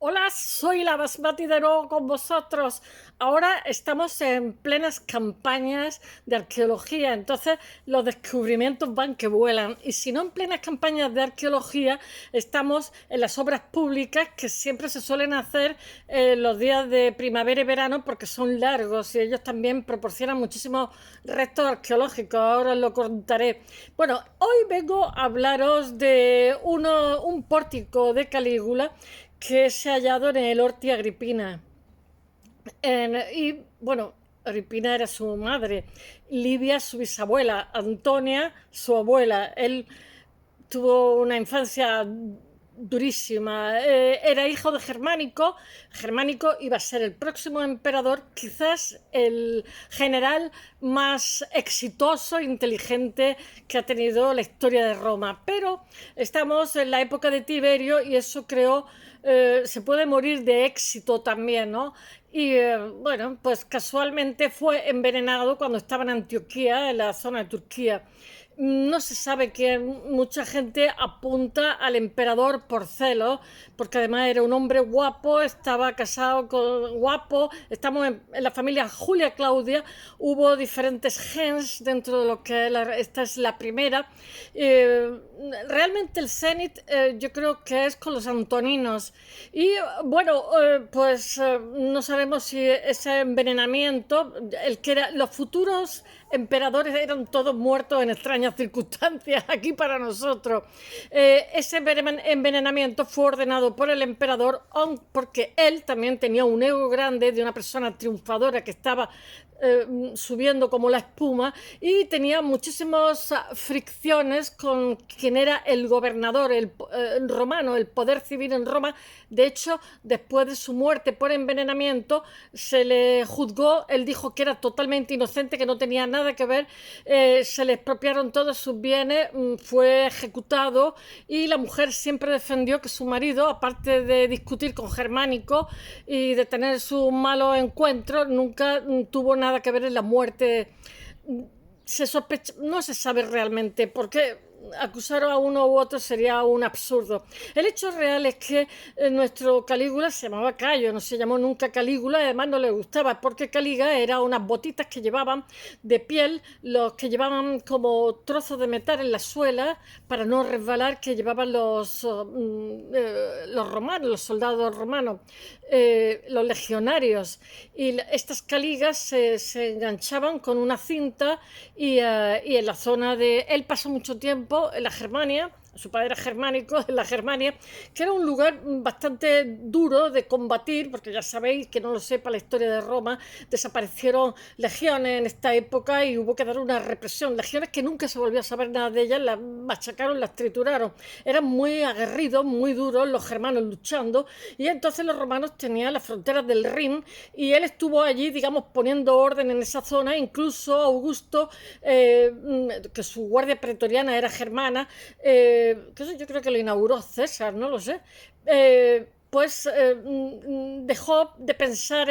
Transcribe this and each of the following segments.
Hola, soy la Basmati de nuevo con vosotros. Ahora estamos en plenas campañas de arqueología, entonces los descubrimientos van que vuelan. Y si no en plenas campañas de arqueología, estamos en las obras públicas que siempre se suelen hacer los días de primavera y verano porque son largos y ellos también proporcionan muchísimos restos arqueológicos. Ahora os lo contaré. Bueno, hoy vengo a hablaros de un pórtico de Calígula que se ha hallado en el Horti Agripina. Y bueno, Agripina era su madre, Livia su bisabuela, Antonia su abuela. Él tuvo una infancia durísima. Era hijo de Germánico. Germánico iba a ser el próximo emperador, quizás el general más exitoso e inteligente que ha tenido la historia de Roma. Pero estamos en la época de Tiberio y eso creó, se puede morir de éxito también, ¿no? Y bueno, pues casualmente fue envenenado cuando estaba en Antioquía, en la zona de Turquía. No se sabe quién, mucha gente apunta al emperador por celo, porque además era un hombre guapo, estaba casado con guapo, estamos en la familia Julia Claudia, hubo diferentes gens dentro de lo que esta es la primera. Realmente el cenit yo creo que es con los antoninos. Y bueno, pues no sabemos si ese envenenamiento, el que era, los futuros emperadores eran todos muertos en extrañas circunstancias aquí para nosotros. Ese envenenamiento fue ordenado por el emperador porque él también tenía un ego grande de una persona triunfadora que estaba subiendo como la espuma y tenía muchísimas fricciones con quien era el gobernador romano, el poder civil en Roma. De hecho, después de su muerte por envenenamiento, se le juzgó, él dijo que era totalmente inocente, que no tenía nada que ver, se le expropiaron todos sus bienes, fue ejecutado y la mujer siempre defendió que su marido, aparte de discutir con Germánico y de tener sus malos encuentros, nunca tuvo nada que ver en la muerte. No se sabe realmente por qué acusar a uno u otro sería un absurdo. El hecho real es que nuestro Calígula se llamaba Cayo, no se llamó nunca Calígula, además no le gustaba, porque Caliga era unas botitas que llevaban de piel, los que llevaban como trozos de metal en la suela para no resbalar, que llevaban los romanos, los soldados romanos, los legionarios. Y estas caligas se enganchaban con una cinta y en la zona de... Él pasó mucho tiempo en la Germania, su padre era germánico, en la Germania, que era un lugar bastante duro de combatir, porque ya sabéis, que no lo sepa la historia de Roma, desaparecieron legiones en esta época y hubo que dar una represión. Legiones que nunca se volvió a saber nada de ellas, las machacaron, las trituraron. Eran muy aguerridos, muy duros los germanos luchando, y entonces los romanos tenían las fronteras del Rin, y él estuvo allí, digamos, poniendo orden en esa zona. Incluso Augusto, que su guardia pretoriana era germana, que eso yo creo que lo inauguró César, no lo sé, pues dejó de pensar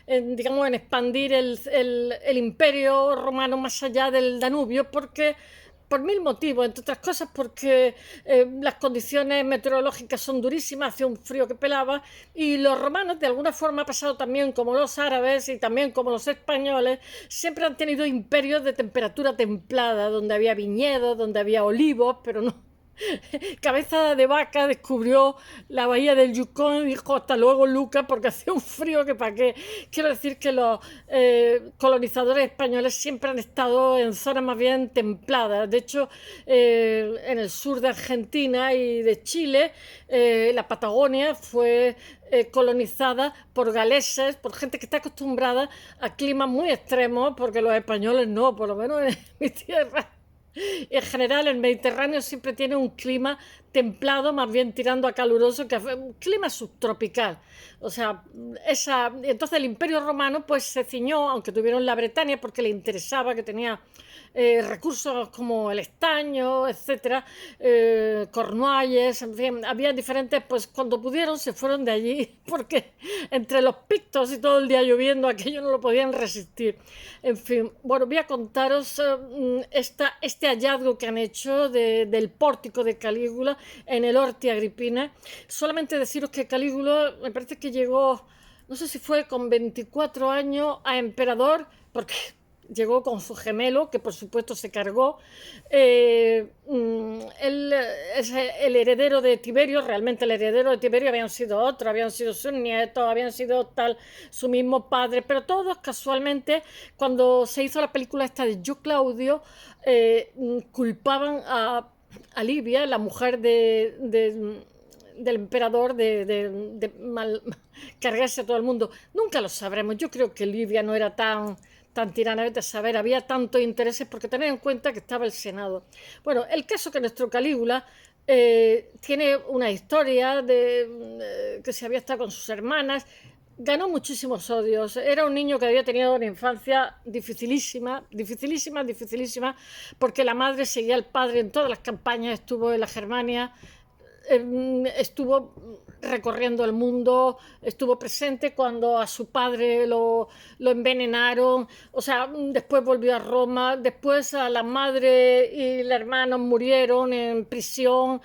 digamos, en expandir el imperio romano más allá del Danubio, porque por mil motivos, entre otras cosas porque las condiciones meteorológicas son durísimas, hace un frío que pelaba, y los romanos de alguna forma ha pasado también como los árabes y también como los españoles, siempre han tenido imperios de temperatura templada, donde había viñedos, donde había olivos, pero no, Cabeza de Vaca descubrió la bahía del Yukon y dijo hasta luego Lucas porque hacía un frío que para qué. Quiero decir que los colonizadores españoles siempre han estado en zonas más bien templadas. De hecho, en el sur de Argentina y de Chile, la Patagonia fue colonizada por galeses, por gente que está acostumbrada a climas muy extremos, porque los españoles no, por lo menos en mi tierra. En general, el Mediterráneo siempre tiene un clima templado, más bien tirando a caluroso, que un clima subtropical. O sea, entonces el Imperio Romano pues se ciñó, aunque tuvieron la Bretaña porque le interesaba, que tenía recursos como el estaño, etcétera, Cornualles, en fin, había diferentes, pues cuando pudieron se fueron de allí porque entre los pictos y todo el día lloviendo aquello no lo podían resistir. En fin, bueno, voy a contaros este hallazgo que han hecho del pórtico de Calígula en el Horti Agripina. Solamente deciros que Calígula me parece que llegó, no sé si fue con 24 años a emperador, porque llegó con su gemelo, que por supuesto se cargó. Él es el heredero de Tiberio, realmente el heredero de Tiberio habían sido otros, habían sido sus nietos, habían sido tal, su mismo padre, pero todos casualmente, cuando se hizo la película esta de Yo Claudio, culpaban a Livia, la mujer del emperador, de cargarse a todo el mundo. Nunca lo sabremos. Yo creo que Livia no era tan tirana de saber, había tantos intereses porque tener en cuenta que estaba el Senado. Bueno, el caso que nuestro Calígula tiene una historia que se había estado con sus hermanas, ganó muchísimos odios, era un niño que había tenido una infancia dificilísima, dificilísima, dificilísima, porque la madre seguía al padre en todas las campañas, estuvo en la Germania, estuvo recorriendo el mundo, estuvo presente cuando a su padre lo envenenaron, o sea, después volvió a Roma, después a la madre y el hermano murieron en prisión,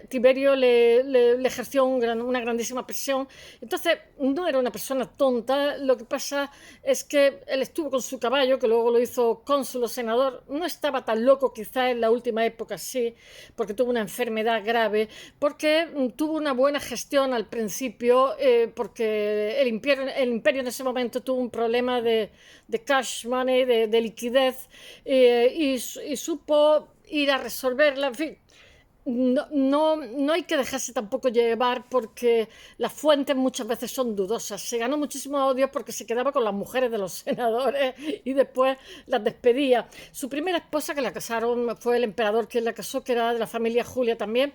Tiberio le ejerció una grandísima presión, entonces no era una persona tonta, lo que pasa es que él estuvo con su caballo, que luego lo hizo cónsul o senador, no estaba tan loco quizá en la última época, sí, porque tuvo una enfermedad grave, porque tuvo una buena gestión al principio, porque el imperio en ese momento tuvo un problema de cash money, de liquidez, y supo ir a resolverla, en fin. No hay que dejarse tampoco llevar porque las fuentes muchas veces son dudosas. Se ganó muchísimo odio porque se quedaba con las mujeres de los senadores y después las despedía. Su primera esposa, que la casaron, fue el emperador quien la casó, que era de la familia Julia también,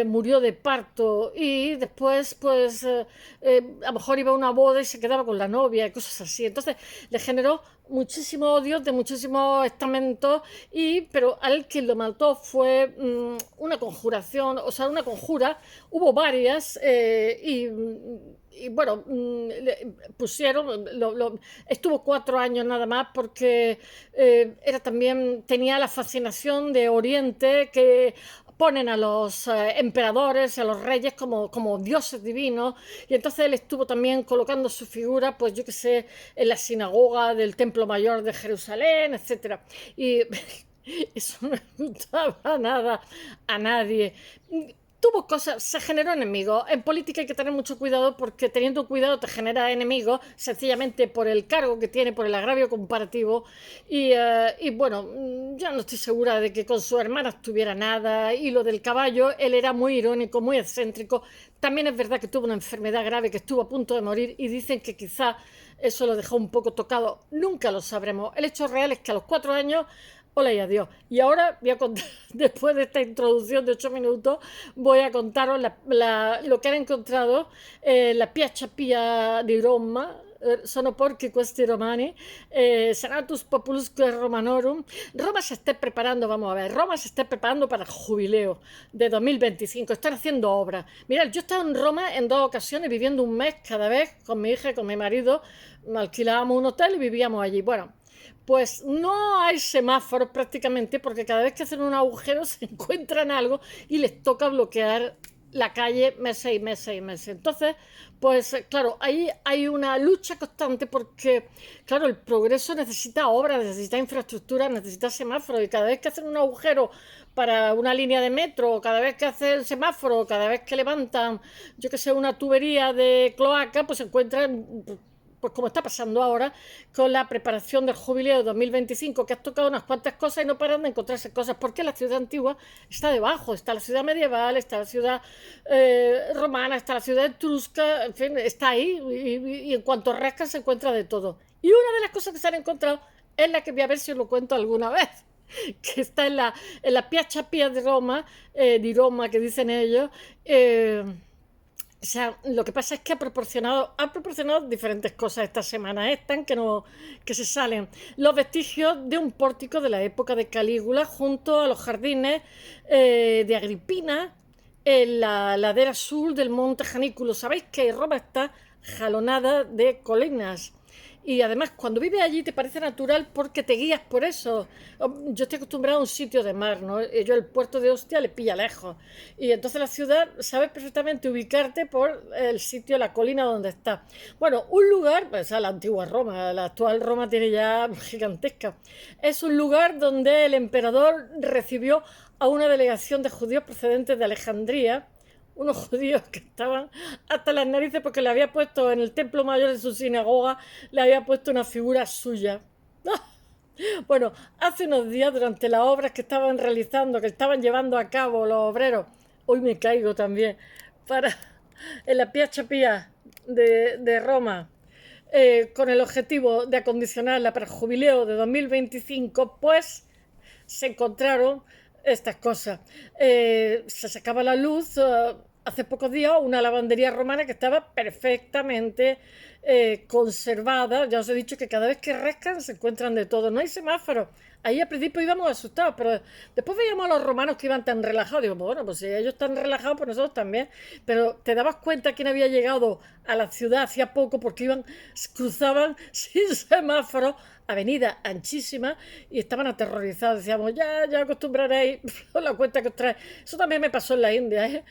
murió de parto y después pues a lo mejor iba a una boda y se quedaba con la novia y cosas así. Entonces le generó muchísimo odio de muchísimos estamentos, pero al que lo mató fue una conjuración, o sea, una conjura, hubo varias y bueno, pusieron, estuvo 4 años nada más porque era también, tenía la fascinación de Oriente que ponen a los emperadores, a los reyes como dioses divinos, y entonces él estuvo también colocando su figura, pues yo que sé, en la sinagoga del Templo Mayor de Jerusalén, etcétera. Y eso no le gustaba nada a nadie. Tuvo cosas, se generó enemigos. En política hay que tener mucho cuidado porque teniendo cuidado te genera enemigos sencillamente por el cargo que tiene, por el agravio comparativo. Y bueno, yo no estoy segura de que con su hermana estuviera nada. Y lo del caballo, él era muy irónico, muy excéntrico. También es verdad que tuvo una enfermedad grave, que estuvo a punto de morir y dicen que quizá eso lo dejó un poco tocado. Nunca lo sabremos. El hecho real es que a los 4 años, hola y adiós. Y ahora voy a contar, después de esta introducción de 8 minutos, voy a contaros lo que han encontrado la Piazza Pia di Roma. Sono porchi questi romani, Senatus Populusque Romanorum. Roma se está preparando, vamos a ver, Roma se está preparando para el jubileo de 2025, están haciendo obras. Mirad, yo he estado en Roma en 2 ocasiones viviendo un mes cada vez con mi hija y con mi marido, alquilábamos un hotel y vivíamos allí. Bueno, pues no hay semáforos prácticamente porque cada vez que hacen un agujero se encuentran algo y les toca bloquear la calle meses y meses y meses. Entonces, pues claro, ahí hay una lucha constante porque, claro, el progreso necesita obras, necesita infraestructura, necesita semáforos y cada vez que hacen un agujero para una línea de metro, cada vez que hacen el semáforo, cada vez que levantan, yo que sé, una tubería de cloaca, pues se encuentran, pues como está pasando ahora con la preparación del jubileo de 2025, que has tocado unas cuantas cosas y no paran de encontrarse cosas, porque la ciudad antigua está debajo, está la ciudad medieval, está la ciudad romana, está la ciudad etrusca, en fin, está ahí y en cuanto rascas se encuentra de todo. Y una de las cosas que se han encontrado es la que voy a ver si os lo cuento alguna vez, que está en la Piazza Pia di Roma, que dicen ellos, O sea, lo que pasa es que ha proporcionado diferentes cosas esta semana. Están que no, que se salen los vestigios de un pórtico de la época de Calígula junto a los jardines de Agripina en la ladera sur del monte Janículo. Sabéis que Roma está jalonada de colinas. Y además, cuando vives allí te parece natural porque te guías por eso. Yo estoy acostumbrado a un sitio de mar, ¿no? Yo el puerto de Ostia le pilla lejos. Y entonces la ciudad sabes perfectamente ubicarte por el sitio, la colina donde está. Bueno, un lugar, pues a la antigua Roma, la actual Roma tiene ya gigantesca. Es un lugar donde el emperador recibió a una delegación de judíos procedentes de Alejandría, unos judíos que estaban hasta las narices porque le había puesto en el templo mayor de su sinagoga, le había puesto una figura suya. Bueno, hace unos días durante las obras que estaban realizando, que estaban llevando a cabo los obreros, hoy me caigo también, para en la Piazza Pía de Roma, con el objetivo de acondicionarla para el jubileo de 2025, pues se encontraron estas cosas. Se sacaba a la luz hace pocos días una lavandería romana que estaba perfectamente conservada. Ya os he dicho que cada vez que rascan se encuentran de todo. No hay semáforos. Ahí al principio íbamos asustados, pero después veíamos a los romanos que iban tan relajados. Digo, pues bueno, pues si ellos están relajados, pues nosotros también. Pero te dabas cuenta quién había llegado a la ciudad hacía poco porque cruzaban sin semáforos, avenida anchísima, y estaban aterrorizados. Decíamos, ya acostumbraréis la cuenta que os trae. Eso también me pasó en la India, ¿eh?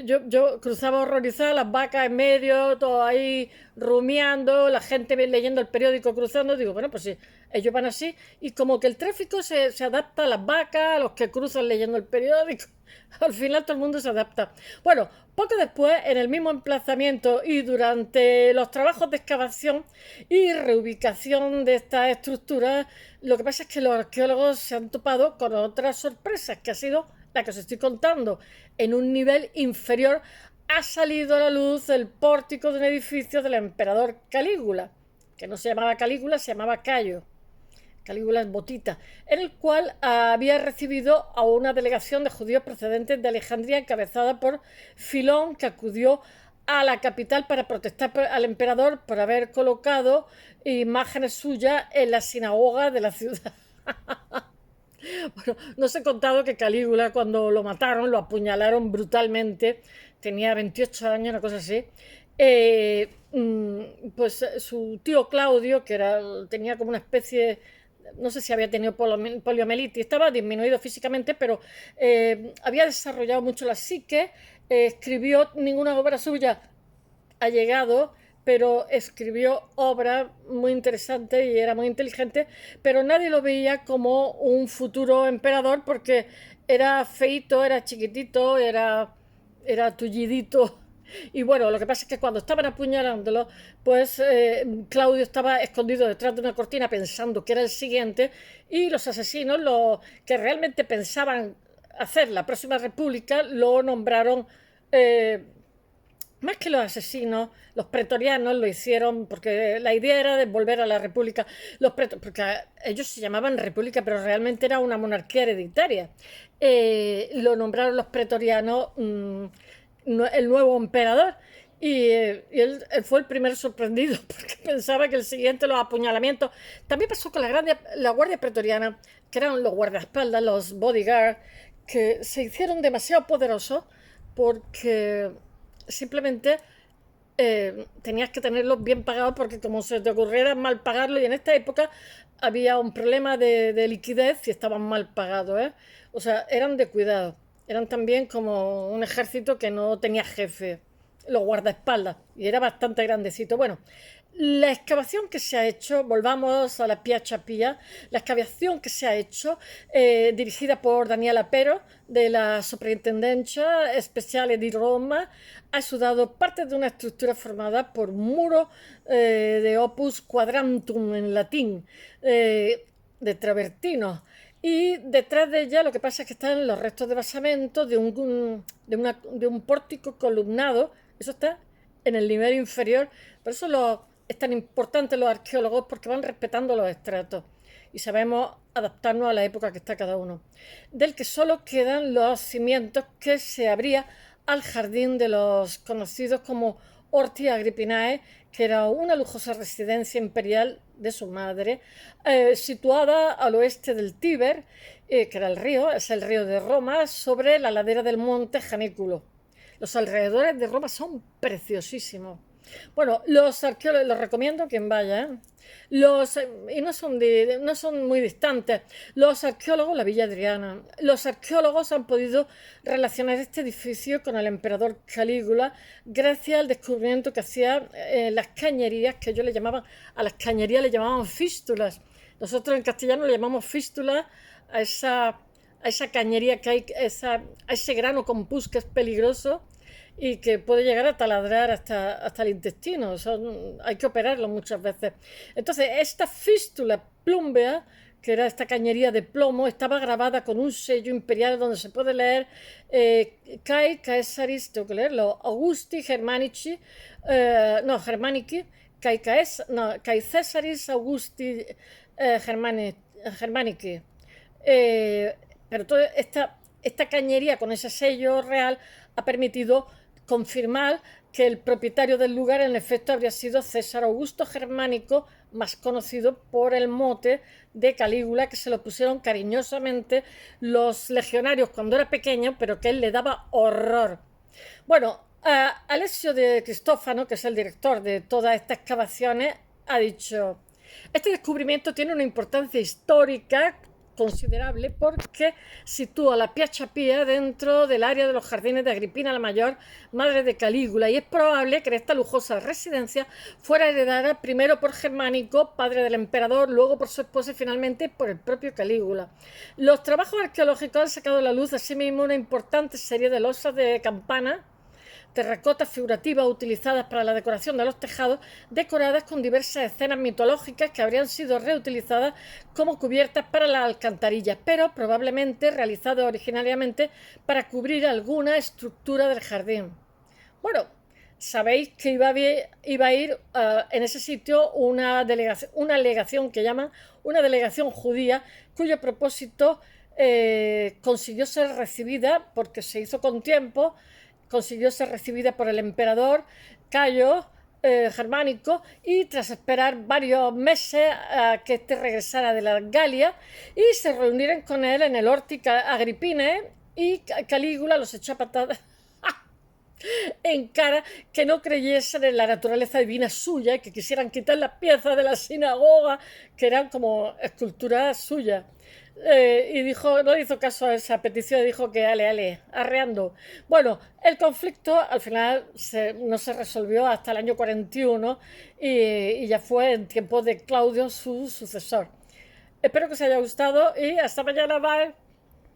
Yo cruzaba horrorizada, las vacas en medio, todo ahí rumiando, la gente leyendo el periódico cruzando. Digo, bueno, pues sí, ellos van así, y como que el tráfico se adapta a las vacas, a los que cruzan leyendo el periódico. Al final todo el mundo se adapta. Bueno, poco después, en el mismo emplazamiento y durante los trabajos de excavación y reubicación de estas estructuras, lo que pasa es que los arqueólogos se han topado con otras sorpresas, que ha sido la que os estoy contando. En un nivel inferior ha salido a la luz el pórtico de un edificio del emperador Calígula, que no se llamaba Calígula, se llamaba Cayo. Calígula es Botita, en el cual había recibido a una delegación de judíos procedentes de Alejandría encabezada por Filón, que acudió a la capital para protestar al emperador por haber colocado imágenes suyas en la sinagoga de la ciudad. Bueno, no os he contado que Calígula, cuando lo mataron, lo apuñalaron brutalmente, tenía 28 años, una cosa así. Pues su tío Claudio, que tenía como una especie, no sé si había tenido poliomielitis, estaba disminuido físicamente, pero había desarrollado mucho la psique, escribió, ninguna obra suya ha llegado, pero escribió obras muy interesantes y era muy inteligente, pero nadie lo veía como un futuro emperador porque era feito, era chiquitito, era tullidito. Y bueno, lo que pasa es que cuando estaban apuñalándolo, pues Claudio estaba escondido detrás de una cortina pensando que era el siguiente, y los asesinos, los que realmente pensaban hacer la próxima república, lo nombraron, más que los asesinos, los pretorianos lo hicieron porque la idea era de volver a la república. Porque ellos se llamaban república, pero realmente era una monarquía hereditaria. Lo nombraron los pretorianos el nuevo emperador. Y él fue el primer sorprendido porque pensaba que el siguiente, los apuñalamientos. También pasó con la guardia pretoriana, que eran los guardaespaldas, los bodyguards, que se hicieron demasiado poderosos porque simplemente tenías que tenerlos bien pagados, porque como se te ocurriera mal pagarlo, y en esta época había un problema de liquidez y estaban mal pagados, ¿eh? O sea, eran de cuidado, eran también como un ejército que no tenía jefe, los guardaespaldas, y era bastante grandecito. Bueno, la excavación que se ha hecho, volvamos a la Piazza Pía, la excavación que se ha hecho, dirigida por Daniela Pero, de la Soprintendencia Speciale di Roma, ha ayudado parte de una estructura formada por muro de opus quadrantum en latín, de travertino. Y detrás de ella lo que pasa es que están los restos de basamento de un pórtico columnado. Eso está en el nivel inferior. Por eso es tan importante los arqueólogos, porque van respetando los estratos y sabemos adaptarnos a la época que está cada uno. Del que solo quedan los cimientos que se habría al jardín de los conocidos como Horti Agrippinae, que era una lujosa residencia imperial de su madre, situada al oeste del Tíber, que era el río, es el río de Roma, sobre la ladera del monte Janículo. Los alrededores de Roma son preciosísimos. Bueno, los arqueólogos, los recomiendo quien vaya, ¿eh? Y no son muy distantes. Los arqueólogos, la Villa Adriana, los arqueólogos han podido relacionar este edificio con el emperador Calígula gracias al descubrimiento que hacía las cañerías, que ellos le llamaban, a las cañerías le llamaban fístulas. Nosotros en castellano le llamamos fístulas a esa cañería que hay, a ese grano con pus que es peligroso y que puede llegar a taladrar hasta el intestino. Hay que operarlo muchas veces. Entonces, esta fístula plúmbea, que era esta cañería de plomo, estaba grabada con un sello imperial donde se puede leer Kai Caesaris, tengo que leerlo, Augusti Germanici, Germanici, Kai Caesaris Augusti Germanici. Pero toda esta cañería con ese sello real ha permitido confirmar que el propietario del lugar en efecto habría sido César Augusto Germánico, más conocido por el mote de Calígula, que se lo pusieron cariñosamente los legionarios cuando era pequeño, pero que él le daba horror. Bueno, Alessio de Cristófano, que es el director de todas estas excavaciones, ha dicho: este descubrimiento tiene una importancia histórica considerable porque sitúa la Piazza Pia dentro del área de los jardines de Agripina la Mayor, madre de Calígula, y es probable que esta lujosa residencia fuera heredada primero por Germánico, padre del emperador, luego por su esposa y finalmente por el propio Calígula. Los trabajos arqueológicos han sacado a la luz asimismo una importante serie de losas de campana, terracotas figurativas utilizadas para la decoración de los tejados, decoradas con diversas escenas mitológicas que habrían sido reutilizadas como cubiertas para las alcantarillas, pero probablemente realizadas originariamente para cubrir alguna estructura del jardín. Bueno, sabéis que iba a ir en ese sitio una legación que llaman una delegación judía, cuyo propósito consiguió ser recibida, porque se hizo con tiempo, consiguió ser recibida por el emperador Cayo Germánico, y tras esperar varios meses a que éste regresara de la Galia y se reunieran con él en el Horti Agrippinae, y Calígula los echó a patadas en cara que no creyesen en la naturaleza divina suya y que quisieran quitar las piezas de la sinagoga que eran como esculturas suyas. Y no hizo caso a esa petición y dijo que arreando. Bueno, el conflicto al final no se resolvió hasta el año 41 y ya fue en tiempos de Claudio, su sucesor. Espero que os haya gustado y hasta mañana, bye.